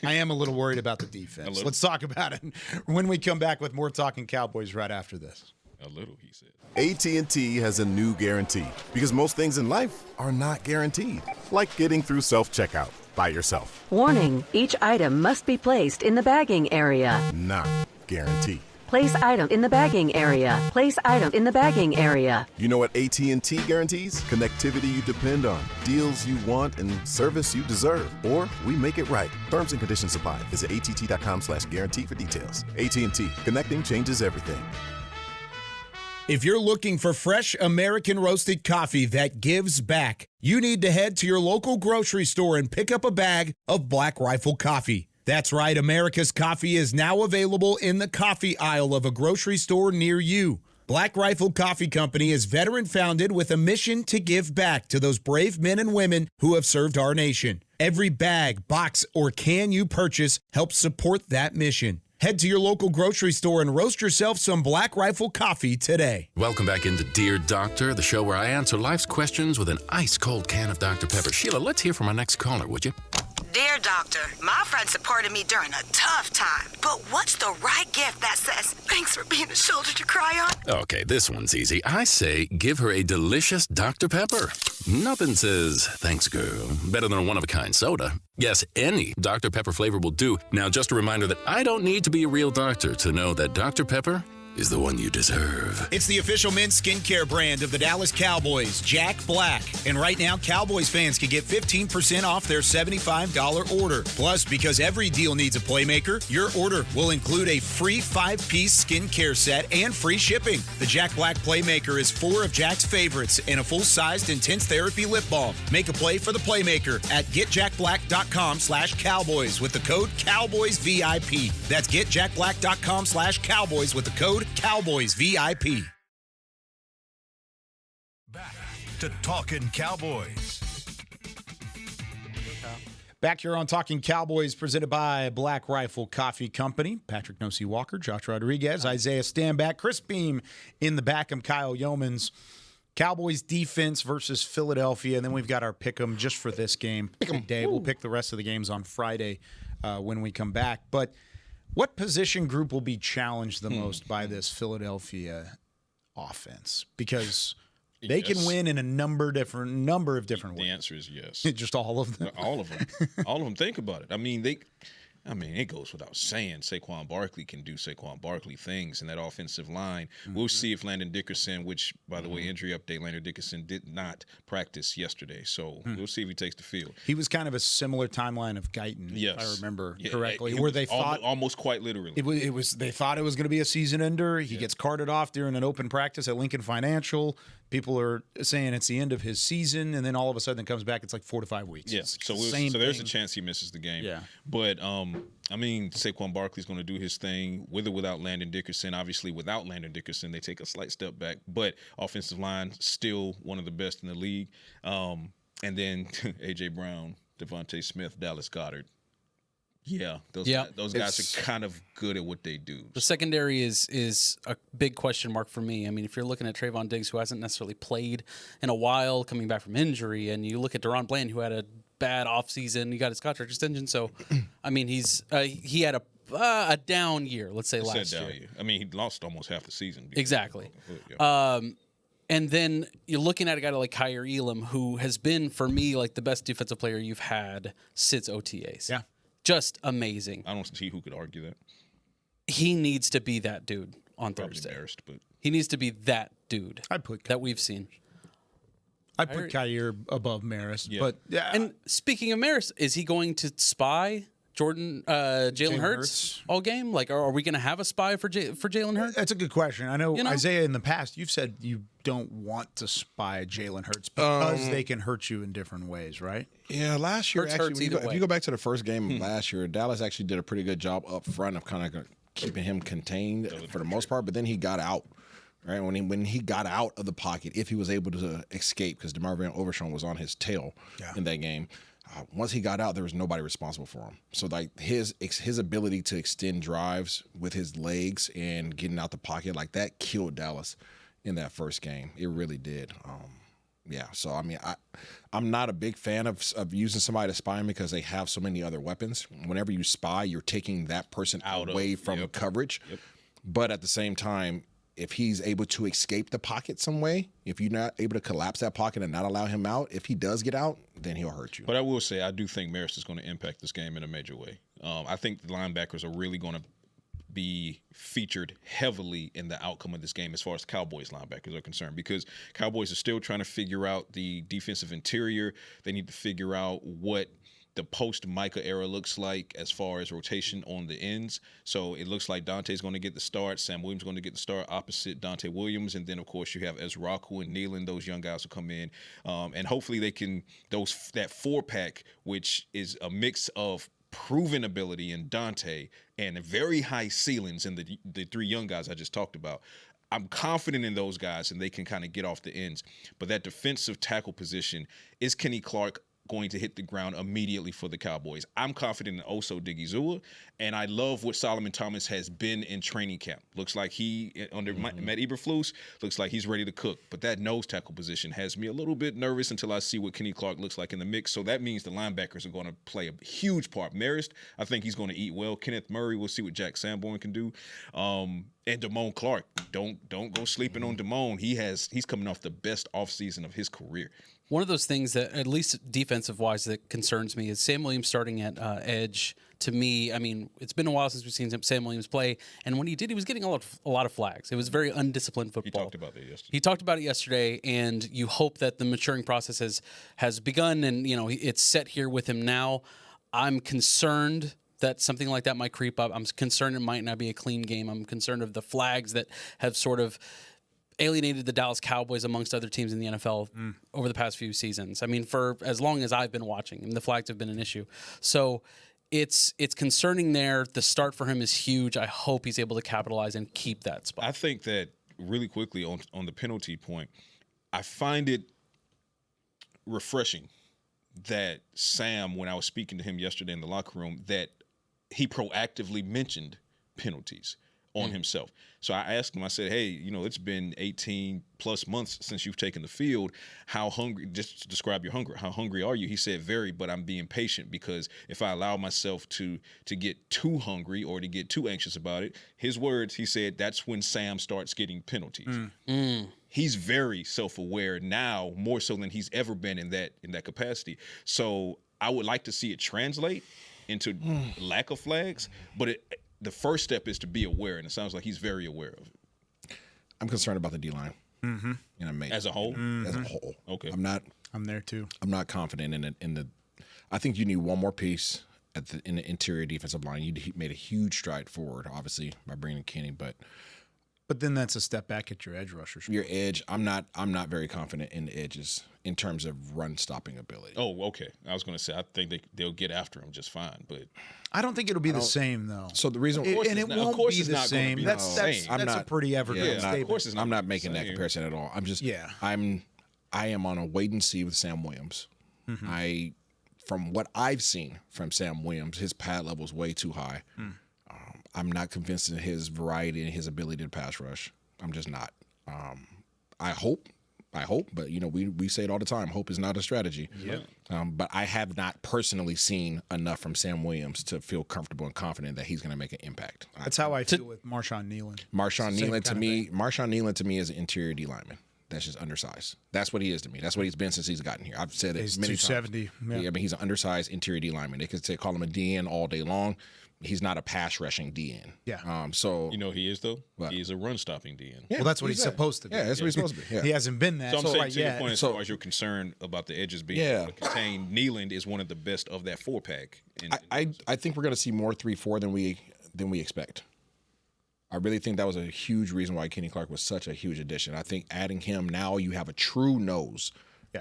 I am a little worried about the defense. Let's talk about it when we come back with more Talking Cowboys right after this. A little, he said. AT&T has a new guarantee because most things in life are not guaranteed, like getting through self-checkout by yourself. Warning, each item must be placed in the bagging area. Not guaranteed. Place item in the bagging area. Place item in the bagging area. You know what AT&T guarantees? Connectivity you depend on, deals you want, and service you deserve. Or we make it right. Terms and conditions apply. Visit att.com/guarantee for details. AT&T. Connecting changes everything. If you're looking for fresh American roasted coffee that gives back, you need to head to your local grocery store and pick up a bag of Black Rifle coffee. That's right, America's coffee is now available in the coffee aisle of a grocery store near you. Black Rifle Coffee Company is veteran-founded with a mission to give back to those brave men and women who have served our nation. Every bag, box, or can you purchase helps support that mission. Head to your local grocery store and roast yourself some Black Rifle coffee today. Welcome back into Dear Doctor, the show where I answer life's questions with an ice-cold can of Dr. Pepper. Sheila, let's hear from our next caller, would you? Dear Doctor, my friend supported me during a tough time, but what's the right gift that says, thanks for being a shoulder to cry on? Okay, this one's easy. I say give her a delicious Dr. Pepper. Nothing says, thanks, girl, better than a one-of-a-kind soda. Yes, any Dr. Pepper flavor will do. Now, just a reminder that I don't need to be a real doctor to know that Dr. Pepper is the one you deserve. It's the official men's skincare brand of the Dallas Cowboys, Jack Black. And right now, Cowboys fans can get 15% off their $75 order. Plus, because every deal needs a playmaker, your order will include a free 5-piece skincare set and free shipping. The Jack Black Playmaker is 4 of Jack's favorites and a full-sized intense therapy lip balm. Make a play for the Playmaker at getjackblack.com/Cowboys with the code CowboysVIP. That's getjackblack.com/Cowboys with the code CowboysVIP. Back to Talkin' Cowboys. Back here on Talking Cowboys, presented by Black Rifle Coffee Company. Patrik Walker Josh Rodriguez, Isaiah Stanback, Chris Beam in the back. I'm Kyle Youmans. Cowboys defense versus Philadelphia, and then we've got our pick'em just for this game today. We'll pick the rest of the games on Friday when we come back. But what position group will be challenged the most by this Philadelphia offense? Because they can win in a number of different ways. The answer is yes. Just all of them? All of them. All of them. Think about it. I mean, it goes without saying Saquon Barkley can do Saquon Barkley things in that offensive line. Mm-hmm. We'll see if Landon Dickerson, which, by the way, injury update, Landon Dickerson did not practice yesterday. So we'll see if he takes the field. He was kind of a similar timeline of Guyton, if I remember correctly, where they thought almost quite literally. It was they thought it was going to be a season ender. He gets carted off during an open practice at Lincoln Financial. People are saying it's the end of his season, and then all of a sudden it comes back. It's like 4 to 5 weeks. Yeah, so there's a chance he misses the game. Yeah, but I mean, Saquon Barkley's going to do his thing with or without Landon Dickerson. Obviously, without Landon Dickerson, they take a slight step back. But offensive line, still one of the best in the league. And then A.J. Brown, Devontae Smith, Dallas Goedert. Yeah, those guys are kind of good at what they do. The secondary is a big question mark for me. I mean, if you're looking at Trayvon Diggs, who hasn't necessarily played in a while, coming back from injury, and you look at DaRon Bland, who had a bad offseason, he got his contract extension. So, I mean, he had a down year, let's say, last year. I mean, he lost almost half the season. Exactly. And then you're looking at a guy like Kyer Elam, who has been, for me, like the best defensive player you've had since OTAs. Yeah. Just amazing. I don't see who could argue that. He needs to be that dude on Thursday. Embarrassed, but he needs to be that dude that we've seen. I'd put Kyer above Marist, but yeah. And speaking of Marist, is he going to spy Jalen Hurts all game? Like, are we going to have a spy for Jalen Hurts? That's a good question. I know, Isaiah, in the past, you've said you don't want to spy Jalen Hurts because they can hurt you in different ways, right? Yeah, last year, actually, if you go back to the first game of last year, Dallas actually did a pretty good job up front of kind of keeping him contained for the most part, but then he got out. Right, when he got out of the pocket, if he was able to escape, because DeMarvin Overshown was on his tail in that game. Once he got out, there was nobody responsible for him. So like his ability to extend drives with his legs and getting out the pocket like that killed Dallas in that first game. It really did. Yeah. So I mean, I'm not a big fan of using somebody to spy him because they have so many other weapons. Whenever you spy, you're taking that person away from coverage. Yep. But at the same time, if he's able to escape the pocket some way, if you're not able to collapse that pocket and not allow him out, if he does get out, then he'll hurt you. But I will say, I do think Marist is going to impact this game in a major way. I think the linebackers are really going to be featured heavily in the outcome of this game as far as Cowboys linebackers are concerned, because Cowboys are still trying to figure out the defensive interior. They need to figure out what the post-Micah era looks like as far as rotation on the ends. So it looks like Dante's going to get the start. Sam Williams going to get the start opposite Dante Williams. And then, of course, you have Ezraku and Nealon. Those young guys will come in. And hopefully they can – that four-pack, which is a mix of proven ability in Dante and very high ceilings in the three young guys I just talked about. I'm confident in those guys, and they can kind of get off the ends. But that defensive tackle position, is Kenny Clark going to hit the ground immediately for the Cowboys? I'm confident in Oso Digizua, and I love what Solomon Thomas has been in training camp. Looks like he, under Matt Eberflus, looks like he's ready to cook. But that nose tackle position has me a little bit nervous until I see what Kenny Clark looks like in the mix. So that means the linebackers are going to play a huge part. Marist, I think he's going to eat well. Kenneth Murray, we'll see what Jack Sanborn can do. And Damone Clark, don't go sleeping on Damone. He's coming off the best offseason of his career. One of those things that, at least defensive-wise, that concerns me is Sam Williams starting at edge. To me, I mean, it's been a while since we've seen Sam Williams play, and when he did, he was getting a lot of flags. It was very undisciplined football. He talked about that yesterday. He talked about it yesterday, and you hope that the maturing process has begun, and it's set here with him now. I'm concerned that something like that might creep up. I'm concerned it might not be a clean game. I'm concerned of the flags that have sort of alienated the Dallas Cowboys amongst other teams in the NFL over the past few seasons. I mean, for as long as I've been watching, the flags have been an issue. So it's concerning there. The start for him is huge. I hope he's able to capitalize and keep that spot. I think that really quickly on the penalty point, I find it refreshing that Sam, when I was speaking to him yesterday in the locker room, that he proactively mentioned penalties on himself. So I asked him, I said, hey, it's been 18 plus months since you've taken the field. How hungry, just to describe your hunger, how hungry are you? He said, very, but I'm being patient because if I allow myself to get too hungry or to get too anxious about it, his words, he said, that's when Sam starts getting penalties. He's very self-aware now, more so than he's ever been in that capacity. So I would like to see it translate into lack of flags, but the first step is to be aware, and it sounds like he's very aware of it. I'm concerned about the D-line. As a whole? As a whole. Okay. I'm there too. I'm not confident in the I think you need one more piece in the interior defensive line. You made a huge stride forward, obviously, by bringing Kenny, but then that's a step back at your edge rushers. Your edge, I'm not very confident in the edges in terms of run stopping ability. Oh, okay. I was going to say I think they'll get after him just fine, but I don't think it'll be the same though. So the reason, it won't be the same. That's a pretty evergreen statement. Of course, I'm not making that comparison at all. I'm just I am on a wait and see with Sam Williams. From what I've seen from Sam Williams, his pad level is way too high. I'm not convinced in his variety and his ability to pass rush. I'm just not. I hope, but we say it all the time. Hope is not a strategy. But I have not personally seen enough from Sam Williams to feel comfortable and confident that he's going to make an impact. That's how I feel with Marshawn Kneeland. Marshawn Kneeland to me is an interior D lineman. That's just undersized. That's what he is to me. That's what he's been since he's gotten here. I've said it many times. 270. Yeah, I mean, he's an undersized interior D lineman. They could call him a DN all day long. He's not a pass rushing DN. Yeah. So he is though. What? He's a run stopping DN. Yeah, well, that's what he's supposed to be. Yeah, that's what he's supposed to be. Yeah. He hasn't been that. So I'm saying right to yet. your point, as far as you're concerned about the edges being able to contain, Kneeland is one of the best of that 4-pack. I think we're going to see more 3-4 than we expect. I really think that was a huge reason why Kenny Clark was such a huge addition. I think adding him now, you have a true nose,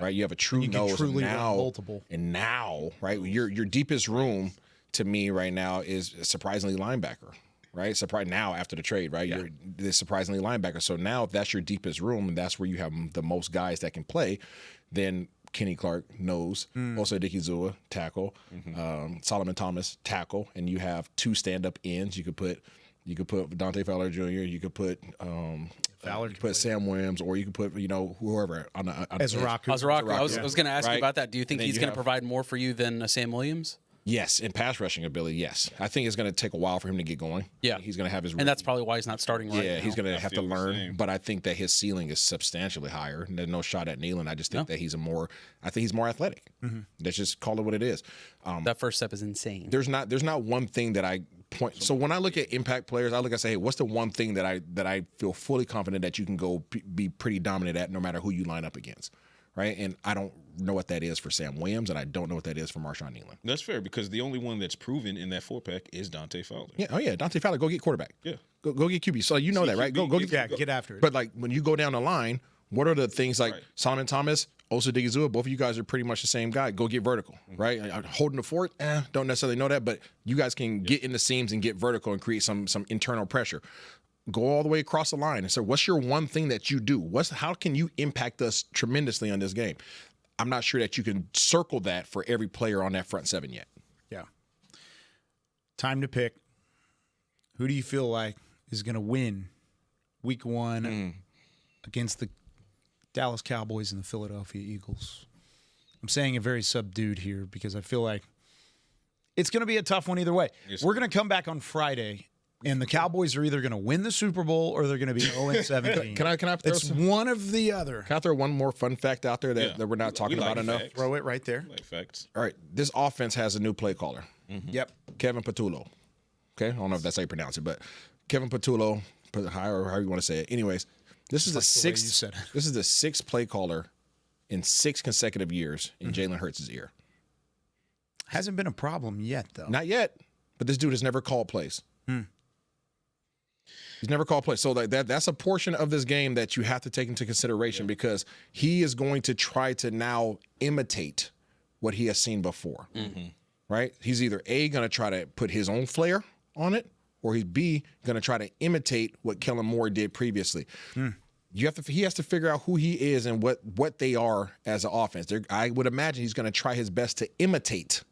right? You have a true nose now, multiple. And now, right? Your deepest room to me right now is surprisingly linebacker, right? Now after the trade, right? You're this surprisingly linebacker. So now if that's your deepest room and that's where you have the most guys that can play, then Kenny Clark, nose, also Dikizua, tackle, Solomon Thomas, tackle, and you have 2 stand-up ends. You could put Dante Fowler Jr. You could put Sam Williams, or you could put whoever on the Azaraku. I was going to ask you about that. Do you think he's going to provide more for you than Sam Williams? Yes, in pass rushing ability, yes. I think it's going to take a while for him to get going. Yeah, he's going to have his, and that's probably why he's not starting right now. Yeah, he's going to have to learn. But I think that his ceiling is substantially higher. There's no shot at Kneeland. I just think that he's more athletic. Let's just call it what it is. That first step is insane. There's not one thing that I point. So when I look at impact players, I say, hey, what's the one thing that I feel fully confident that you can go be pretty dominant at, no matter who you line up against. Right, and I don't know what that is for Sam Williams, and I don't know what that is for Marshawn Kneeland. That's fair, because the only one that's proven in that 4-pack is Dante Fowler. Yeah, Dante Fowler, go get quarterback. Yeah, go get QB. So you know that, right? Go get after it. But like when you go down the line, what are the things like Solomon Thomas, Osa Digizua? Both of you guys are pretty much the same guy. Go get vertical, right? Holding the fort, don't necessarily know that, but you guys can get in the seams and get vertical and create some internal pressure. Go all the way across the line and say, what's your one thing that you do? How can you impact us tremendously on this game? I'm not sure that you can circle that for every player on that front 7 yet. Yeah. Time to pick. Who do you feel like is going to win week 1 against the Dallas Cowboys and the Philadelphia Eagles? I'm saying it very subdued here because I feel like it's going to be a tough one either way. We're going to come back on Friday, and the Cowboys are either going to win the Super Bowl or they're going to be 0-17. Can I throw it's one of the other. Can I throw one more fun fact out there that we're not talking about enough? Facts. Throw it right there. Like facts. All right. This offense has a new play caller. Yep. Kevin Patullo. Okay? I don't know if that's how you pronounce it, but Kevin Patullo, or however you want to say it. Anyways, this is the sixth play caller in 6 consecutive years in Jalen Hurts' ear. Hasn't been a problem yet, though. Not yet. But this dude has never called plays. He's never called plays. So that's a portion of this game that you have to take into consideration because he is going to try to now imitate what he has seen before. Right? He's either A, going to try to put his own flair on it, or he's B, going to try to imitate what Kellen Moore did previously. He has to figure out who he is and what they are as an offense. I would imagine he's going to try his best to imitate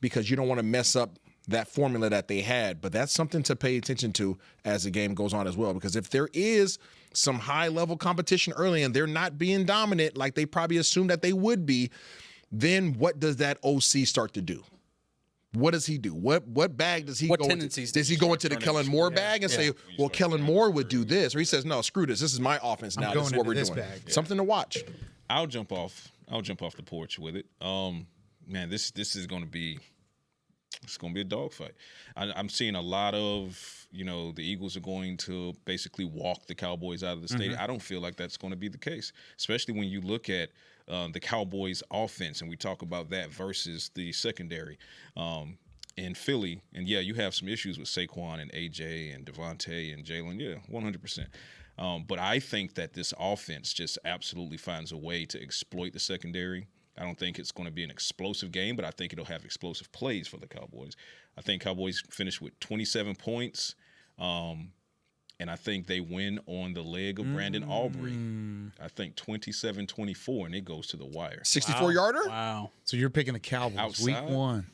because you don't want to mess up that formula that they had. But that's something to pay attention to as the game goes on as well, because if there is some high-level competition early and they're not being dominant like they probably assumed that they would be, then what does that OC start to do? What does he do? What bag does he go into? Does he go into the Kellen Moore bag and say, well, Kellen Moore would do this? Or he says, no, screw this. This is my offense now. This is what we're doing. Something to watch. I'll jump off the porch with it. Man, this is going to be a dogfight. I'm seeing a lot of, the Eagles are going to basically walk the Cowboys out of the stadium. I don't feel like that's going to be the case, especially when you look at the Cowboys offense, and we talk about that versus the secondary in Philly. And, yeah, you have some issues with Saquon and A.J. and Devontae and Jalen. Yeah, 100%. But I think that this offense just absolutely finds a way to exploit the secondary. I don't think it's going to be an explosive game, but I think it'll have explosive plays for the Cowboys. I think Cowboys finish with 27 points. And I think they win on the leg of Brandon Aubrey. I think 27-24, and it goes to the wire. 64-yarder? Wow. So you're picking the Cowboys Outside? week 1.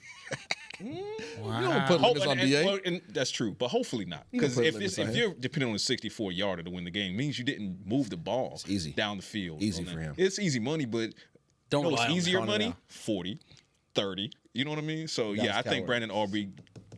You don't put limits on DA. And that's true, but hopefully not. Because if you're depending on a 64-yarder to win the game, it means you didn't move the ball down the field. Easy for him. It's easy money, but don't it's easier money? 40, 30. You know what I mean? So, I think Brandon Aubrey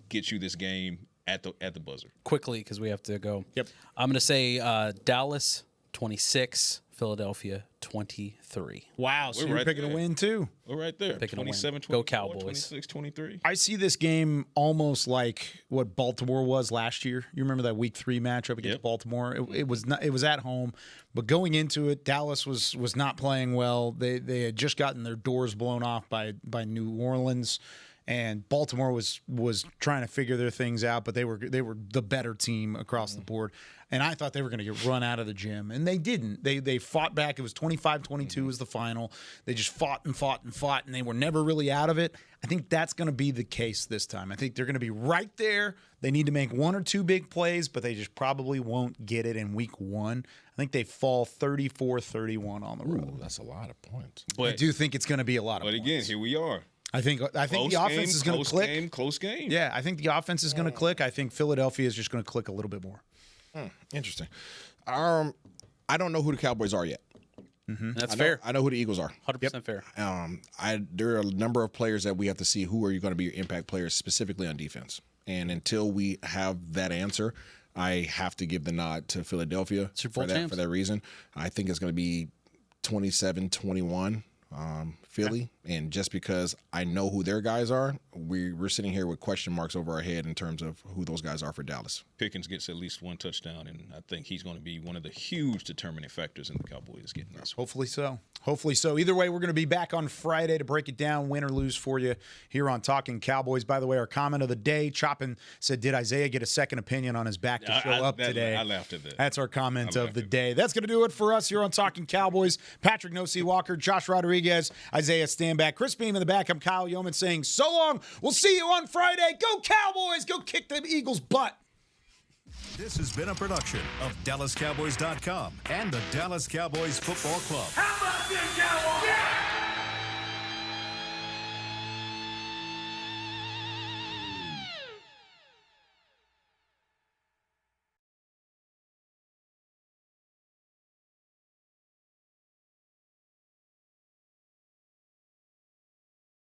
gets you this game at the buzzer. Quickly, because we have to go. Yep. I'm going to say Dallas 26, Philadelphia 23. Wow, so you're picking a win too. We're right there. Picking 27, 24, go Cowboys. 26, 23. I see this game almost like what Baltimore was last year. You remember that Week 3 matchup against Baltimore? It was not. It was at home, but going into it, Dallas was not playing well. They had just gotten their doors blown off by New Orleans. And Baltimore was trying to figure their things out, but they were the better team across the board. And I thought they were going to get run out of the gym, and they didn't. They fought back. It was 25-22 was the final. They just fought, and they were never really out of it. I think that's going to be the case this time. I think they're going to be right there. They need to make one or two big plays, but they just probably won't get it in week 1. I think they fall 34-31 on the road. Ooh, that's a lot of points. But I do think it's going to be a lot of points. But again, here we are. I think the offense is going to click. Close game. Yeah, I think the offense is going to click. I think Philadelphia is just going to click a little bit more. Interesting. I don't know who the Cowboys are yet. That's fair. I know who the Eagles are. 100% fair. There are a number of players that we have to see who are going to be your impact players specifically on defense. And until we have that answer, I have to give the nod to Philadelphia for that reason. I think it's going to be 27-21. Philly, and just because I know who their guys are, we're sitting here with question marks over our head in terms of who those guys are for Dallas. Pickens gets at least one touchdown, and I think he's going to be one of the huge determining factors in the Cowboys getting this. Hopefully so. Hopefully so. Either way, we're going to be back on Friday to break it down, win or lose for you here on Talkin Cowboys. By the way, our comment of the day, Choppin said, did Isaiah get a second opinion on his back to show up today? I laughed at that. That's our comment of the day. That's going to do it for us here on Talkin Cowboys. Patrik Walker Josh Rodriguez, Isaiah Stanback, Chris Beam in the back. I'm Kyle Youmans saying so long. We'll see you on Friday. Go Cowboys. Go kick the Eagles' butt. This has been a production of DallasCowboys.com and the Dallas Cowboys Football Club. How about this, Cowboys? Yeah!